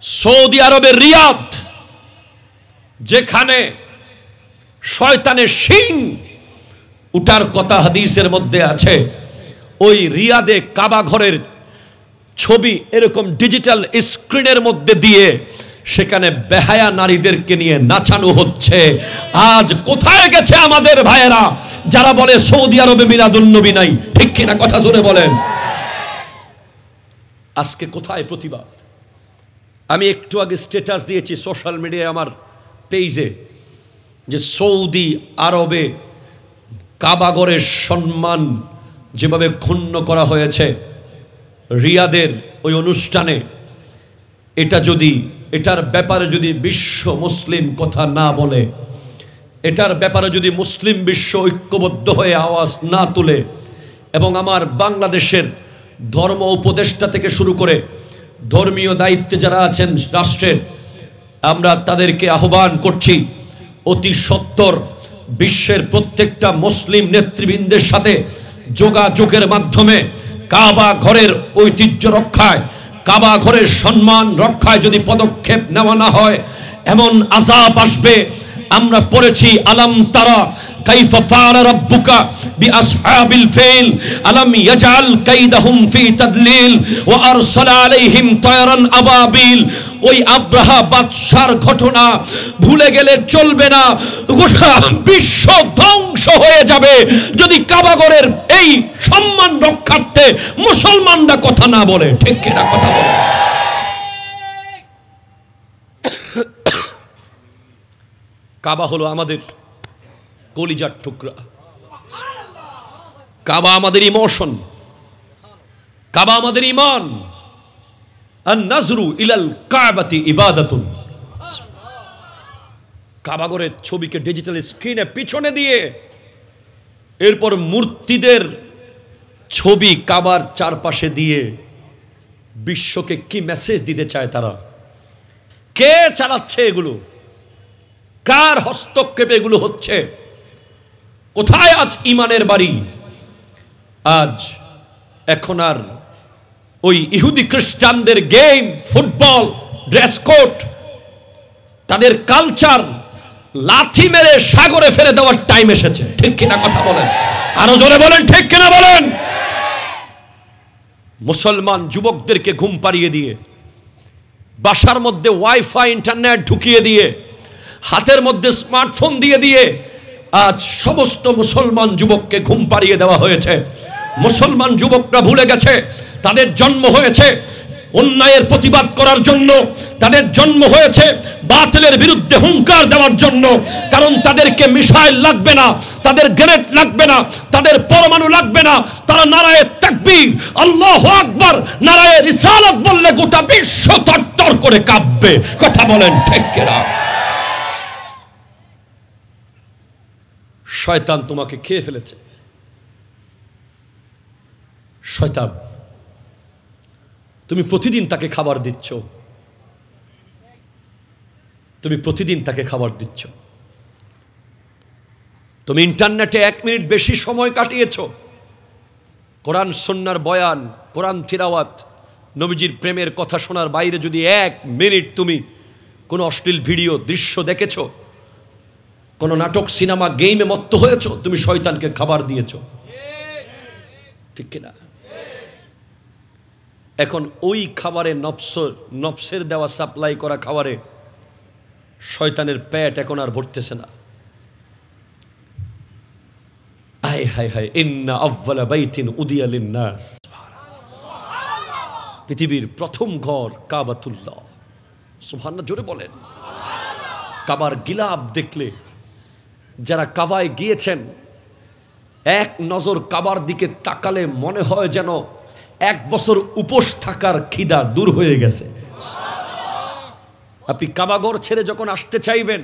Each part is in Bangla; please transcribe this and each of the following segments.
সৌদি আরবের রিয়াদ, যেখানে শয়তানের শিং উঠার কথা হাদিসের মধ্যে আছে, ওই রিয়াদে কাবা ঘরের ছবি এরকম ডিজিটাল স্ক্রিনের মধ্যে দিয়ে সেখানে বেহায়া নারীদেরকে নিয়ে নাচানো হচ্ছে। আজ কোথায় গেছে আমাদের ভাইয়েরা যারা বলে সৌদি আরবে মিলাদুন নবী নাই? ঠিক কিনা কথা জোরে বলেন। আজকে কোথায় প্রতিবাদ? আমি একটু আগে স্ট্যাটাস দিয়েছি সোশ্যাল মিডিয়ায় আমার পেজে, যে সৌদি আরবে কাবাগরের সম্মান যেভাবে ক্ষুণ্ণ করা হয়েছে রিয়াদের ওই অনুষ্ঠানে, এটার ব্যাপারে যদি বিশ্ব মুসলিম কথা না বলে, এটার ব্যাপারে যদি মুসলিম বিশ্ব ঐক্যবদ্ধ হয়ে আওয়াজ না তুলে, এবং আমার বাংলাদেশের ধর্ম উপদেষ্টা থেকে শুরু করে ধর্মীয় দায়িত্বে যারা আছেন রাষ্ট্রের, আমরা তাদেরকে আহ্বান করছি অতি সত্বর বিশ্বের প্রত্যেকটা মুসলিম নেতৃবৃন্দের সাথে যোগাযোগের মাধ্যমে কাবা ঘরের ঐতিহ্য রক্ষায়, কাবা ঘরের সম্মান রক্ষায় যদি পদক্ষেপ নেওয়া না হয়, এমন আযাব আসবে। আমরা পড়েছি আলাম তারা কাইফা ফাআলা রাব্বুকা বিআসহাবিল ফিল আলাম ইয়াজআল কাইদাহুম ফি তাদলিল ওয়া আরসালা আলাইহিম তায়রান আবাবিল। ওই আব্রাহা বাদশার ঘটনা ভুলে গেলে চলবে না। গোটা বিশ্ব ধ্বংস হয়ে যাবে যদি কাবাগরের এই সম্মান রক্ষার্থে মুসলমানরা কথা না বলে। ঠিক কিনা কথা বলে? কাবা হলো আমাদের কলিজার টুকরা, কাবা আমাদের ইমোশন, কাবা আমাদের ঈমান। আন-নাজরু ইলাল কাবাতি ইবাদাতুন। কাবাগরের ছবিকে ডিজিটাল স্ক্রিনে পিছনে দিয়ে এরপর মূর্তিদের ছবি কাবার চারপাশে দিয়ে বিশ্বকে কি মেসেজ দিতে চায় তারা? কে চালাচ্ছে এগুলো? কার হস্তক্ষেপে এগুলো হচ্ছে? কোথায় আজ ইমানের বাড়ি? আজ এখন আর ওই ইহুদি খ্রিস্টানদের গেম, ফুটবল, ড্রেস কোড, তাদের কালচার লাথি মেরে সাগরে ফেলে দেওয়ার টাইম এসেছে। ঠিক কিনা কথা বলেন? আরো জোরে বলেন ঠিক কিনা বলেন। মুসলমান যুবকদেরকে ঘুম পাড়িয়ে দিয়ে, বাসার মধ্যে ওয়াইফাই ইন্টারনেট ঢুকিয়ে দিয়ে, হাতের মধ্যে স্মার্টফোন দিয়ে আজ সমস্ত মুসলমান যুবককে ঘুম পাড়িয়ে দেওয়া হয়েছে। মুসলমান যুবকরা ভুলে গেছে তাদের জন্ম হয়েছে অন্যায়ের প্রতিবাদ করার জন্য, তাদের জন্ম হয়েছে বাতিলের বিরুদ্ধে হুঙ্কার দেওয়ার জন্য। কারণ তাদেরকে মিসাইল লাগবে না, তাদের গ্রেনেড লাগবে না, তাদের পরমাণু লাগবে না। তারা নারায়ে তাকবীর, আল্লাহু আকবার, নারায়ে রিসালাত বললে গোটা বিশ্ব থরথর করে কাঁপবে। কথা বলেন ঠিক কিনা? শয়তান তোমাকে খেয়ে ফেলেছে। শয়তান, তুমি প্রতিদিন তাকে খাবার দিচ্ছ, তুমি প্রতিদিন তাকে খাবার দিচ্ছ। তুমি ইন্টারনেটে 1 মিনিট বেশি সময় কাটিয়েছ। কোরআন সুন্নাহর বয়ান, কোরআন তিলাওয়াত, নবীজির প্রেমের কথা শোনার বাইরে যদি 1 মিনিট তুমি কোনো অশ্লীল ভিডিও দৃশ্য দেখেছ, কোন নাটক, সিনেমা, গেমে মত্ত হয়েছ, তুমি শয়তানকে খাবার দিয়েছ। ঠিক কিনা? এখন ওই খাবারে নফসের দেওয়া সাপ্লাই করা খাবারে শয়তানের পেট এখন আর ভরতেছে না। আয় হায় হায়, ইন্না আউয়ালা বাইতিন উদিয়া লিন-নাস, পৃথিবীর প্রথম ঘর কাবাতুল্লাহ। সুবহানাল্লাহ, জোরে বলেন। কাবার গিলাফ দেখলে যারা কাবায় গিয়েছেন, এক নজর কাবার দিকে তাকালে মনে হয় যেন 1 বছর উপোস থাকার খিদা দূর হয়ে গেছে। আপনি কাবাঘর ছেড়ে যখন আসতে চাইবেন,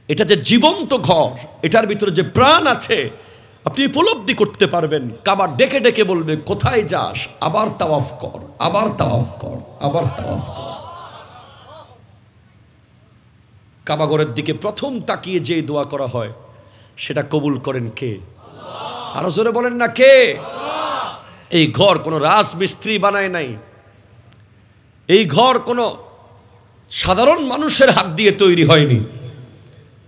এটা যে জীবন্ত ঘর, এটার ভিতরে যে প্রাণ আছে আপনি উপলব্ধি করতে পারবেন। কাবা ডেকে ডেকে বলবে, কোথায় যাস? আবার তাওয়াফ কর, আবার তাওয়াফ কর, আবার তাওয়াফ কর। কাবাঘরের দিকে প্রথম তাকিয়ে যে দোয়া করা হয় সেটা কবুল করেন কে? আরো জোরে বলেন না, কে? এই ঘর কোনো রাজমিস্ত্রি বানায় নাই, এই ঘর কোনো সাধারণ মানুষের হাত দিয়ে তৈরি হয়নি।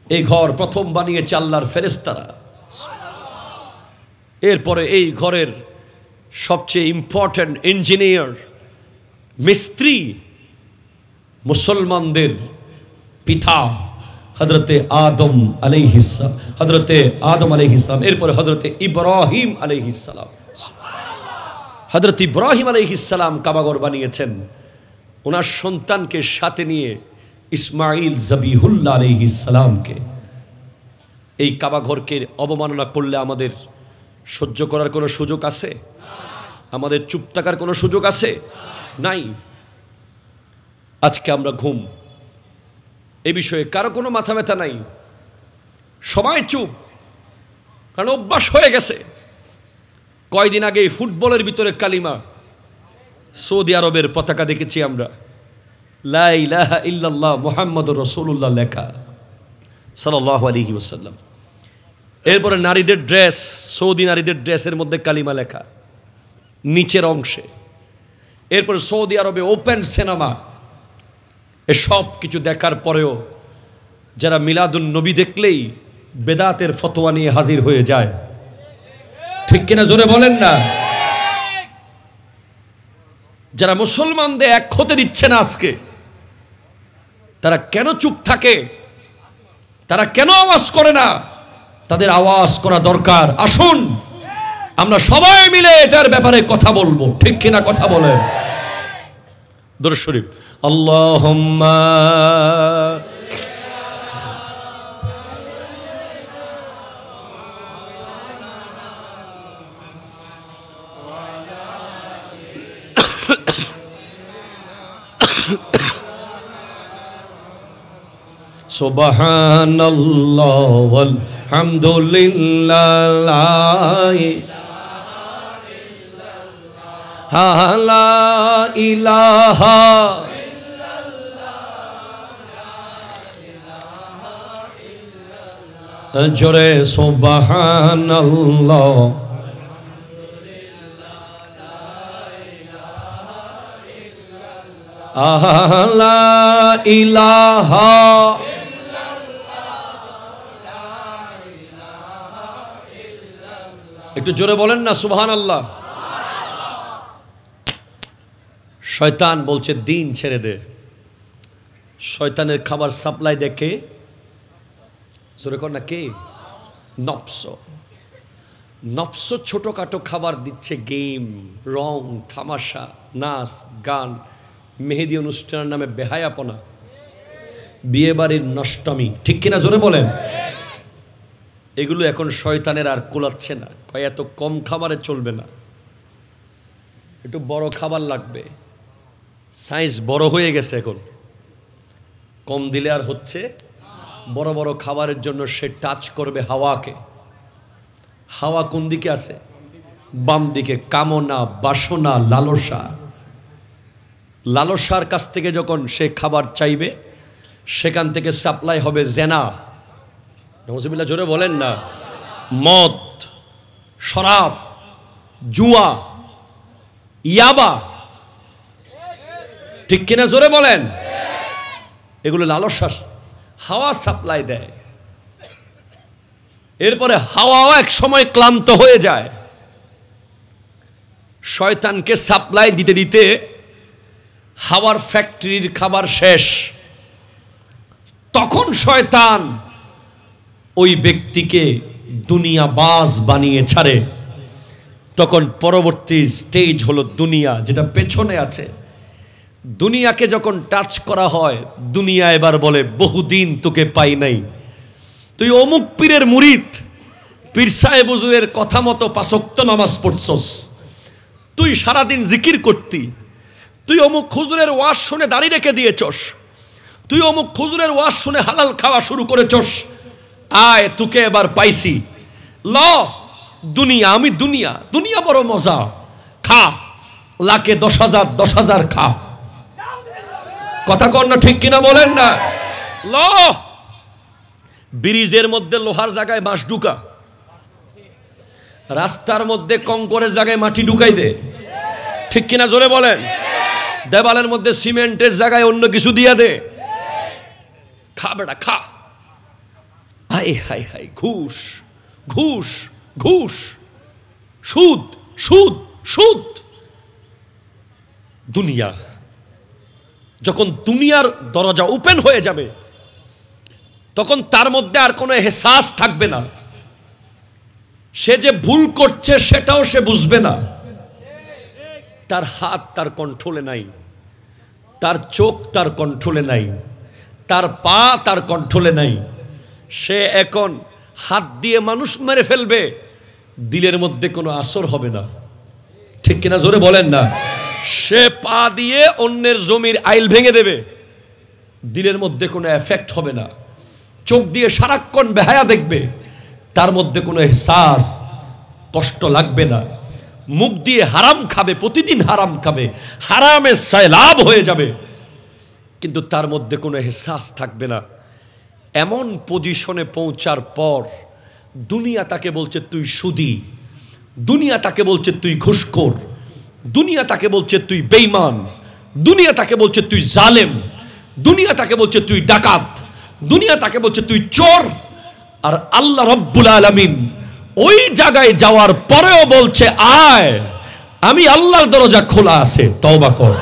এই ঘর প্রথম বানিয়েছে আল্লাহর ফেরেশতারা। এরপরে এই ঘরের সবচেয়ে ইম্পর্ট্যান্ট ইঞ্জিনিয়ার, মিস্ত্রি মুসলমানদের পিতা হযরতে আদম আলাইহিস সালাম, এরপরে হযরতে ইব্রাহিম আলাইহিস সালাম। হযরত ইব্রাহিম আলাইহিস সালাম কাবাঘর বানিয়েছেন ওনার সন্তানকে সাথে নিয়ে, ইসমাইল জবিহুল্লাহ আলাইহিস সালামকে। এই কাবাঘরকে অবমাননা করলে আমাদের সহ্য করার কোনো সুযোগ আছে? আমাদের চুপ থাকার কোনো সুযোগ আছে? নাই। আজকে আমরা ঘুম, এ বিষয়ে কারো কোনো মাথা ব্যথা নাই, সবাই চুপ, কারণ অভ্যাস হয়ে গেছে। কয়দিন আগে ফুটবলের ভিতরে কালিমা, সৌদি আরবের পতাকা দেখেছি আমরা, লা ইলাহা ইল্লাল্লাহ মুহাম্মাদুর রাসূলুল্লাহ লেখা সাল্লাল্লাহু আলাইহি ওয়াসাল্লাম। এরপরে নারীদের ড্রেস, সৌদি নারীদের ড্রেসের মধ্যে কালিমা লেখা নিচের অংশে। এরপরে সৌদি আরবে ওপেন সিনেমা। এসব কিছু দেখার পরেও যারা মিলাদুন নবী দেখলেই বেদাতের ফতোয়া নিয়ে হাজির হয়ে যায়, ঠিক কিনা জোরে বলেন না? যারা মুসলমানদের এক হতে দিচ্ছে না আজকে, তারা কেন চুপ থাকে? তারা কেন আওয়াজ করে না? তাদের আওয়াজ করা দরকার। আসুন আমরা সবাই মিলে এটার ব্যাপারে কথা বলবো, ঠিক কিনা কথা বলেন? দরুদ শরীফ। আল্লাহুম্মা সুবহানাল্লাহ ওয়াল হামদুলিল্লাহ লা ইলাহা জোরে সুবহানাল্লাহ লা ইলাহা একটু জোরে বলেন না সুবহানাল্লাহ। শয়তান বলছে দিন ছেড়ে দে। শয়তানের খাবার সাপ্লাই দেখে, জোরে কর না, কে? নফস। নফস ছোটখাটো খাবার দিচ্ছে, গেম, রং, তামাশা, নাচ, গান, মেহেদি অনুষ্ঠানের নামে বেহায়াপনা, বিয়ে বাড়ির নষ্টমী, ঠিক কিনা জোরে বলেন? এগুলো এখন শয়তানের আর কোলাচ্ছে না, কয় এত কম খাবারে চলবে না, একটু বড় খাবার লাগবে। সাইজ বড় হয়ে গেছে, এখন কম দিলে আর হচ্ছে। বড় বড় খাবারের জন্য সে টাচ করবে হাওয়াকে। হাওয়া কোন দিকে আছে? বাম দিকে। কামনা, বাসনা, লালসা। লালসার কাছ থেকে যখন সে খাবার চাইবে, সেখান থেকে সাপ্লাই হবে জেনা। নাউজুবিল্লাহ, জোরে বলেন না। মদ, শরাব, জুয়া, ইয়াবা, ঠিক কিনা জোরে বলেন? এগুলো লালসা, হাওয়া সাপ্লাই দেয়। এরপরে হাওয়াও এক সময় ক্লান্ত হয়ে যায়। শয়তানকে সাপ্লাই দিতে দিতে হাওয়ার ফ্যাক্টরির খাবার শেষ। তখন শয়তান ওই ব্যক্তিকে দুনিয়াবাজ বানিয়ে ছাড়ে। তখন পরবর্তী স্টেজ হলো দুনিয়া, যেটা পেছনে আছে। দুনিয়াকে যখন টাচ করা হয়, দুনিয়া এবার বলে বহুদিন তোকে পাই নাই, তুই অমুক পীরের মুরিদ, পীর সাহেব হুজুরের কথা মতো 5 ওয়াক্ত নামাজ পড়ছস, তুই সারাদিন জিকির করতি, তুই অমুক হুজুরের ওয়াজ শুনে দাড়ি রেখে দিয়েছস, তুই অমুক হুজুরের ওয়াজ শুনে হালাল খাওয়া শুরু করেছস, আয় তোকে এবার পাইছি। ল দুনিয়া, আমি দুনিয়া, দুনিয়া বড় মজা, খা, লাখে 10,000 10,000 খা। কথা কর না, ঠিক কিনা বলেন না? ল ব্রিজের মধ্যে লোহার জায়গায় বাঁশ ঢুকা, রাস্তার মধ্যে কঙ্করের জায়গায় মাটি ঢুকাই দে, ঠিক কিনা জোরে বলেন? দেওয়ালের মধ্যে সিমেন্টের জায়গায় অন্য কিছু দিয়া দে, খা বেটা খা। হাই হাই হাই, ঘুষ ঘুষ ঘুষ, সুদ সুদ সুদ। দুনিয়া যখন দুনিয়ার দরজা ওপেন হয়ে যাবে তখন তার মধ্যে আর কোনো এহসাস থাকবে না। সে যে ভুল করছে সেটাও সে বুঝবে না। তার হাত তার কন্ট্রোলে নাই, তার চোখ তার কন্ট্রোলে নাই, তার পা তার কন্ট্রোলে নাই। সে এখন হাত দিয়ে মানুষ মেরে ফেলবে, দিলের মধ্যে কোনো আসর হবে না। ঠিক কিনা জোরে বলেন না? সে পা দিয়ে অন্যের জমির আইল ভেঙে দেবে, দিলের মধ্যে কোনো এফেক্ট হবে না। চোখ দিয়ে সারাক্ষণ বেহায়া দেখবে, তার মধ্যে কোনো এহসাস, কষ্ট লাগবে না। মুখ দিয়ে হারাম খাবে, প্রতিদিন হারাম খাবে, হারামের সয়লাব হয়ে যাবে, কিন্তু তার মধ্যে কোনো এহসাস থাকবে না। এমন পজিশনে পৌঁছার পর দুনিয়া তাকে বলছে তুই সুদী, দুনিয়া তাকে বলছে তুই ঘুষখোর, দুনিয়া তাকে বলছে তুই বেঈমান, দুনিয়া তাকে বলছে তুই জালেম, দুনিয়া তাকে বলছে তুই ডাকাত, দুনিয়া তাকে বলছে তুই চোর। আর আল্লাহ রব্বুল আলামিন ওই জায়গায় যাওয়ার পরেও বলছে আয়, আমি আল্লাহর দরজা খোলা আছে, তওবা কর।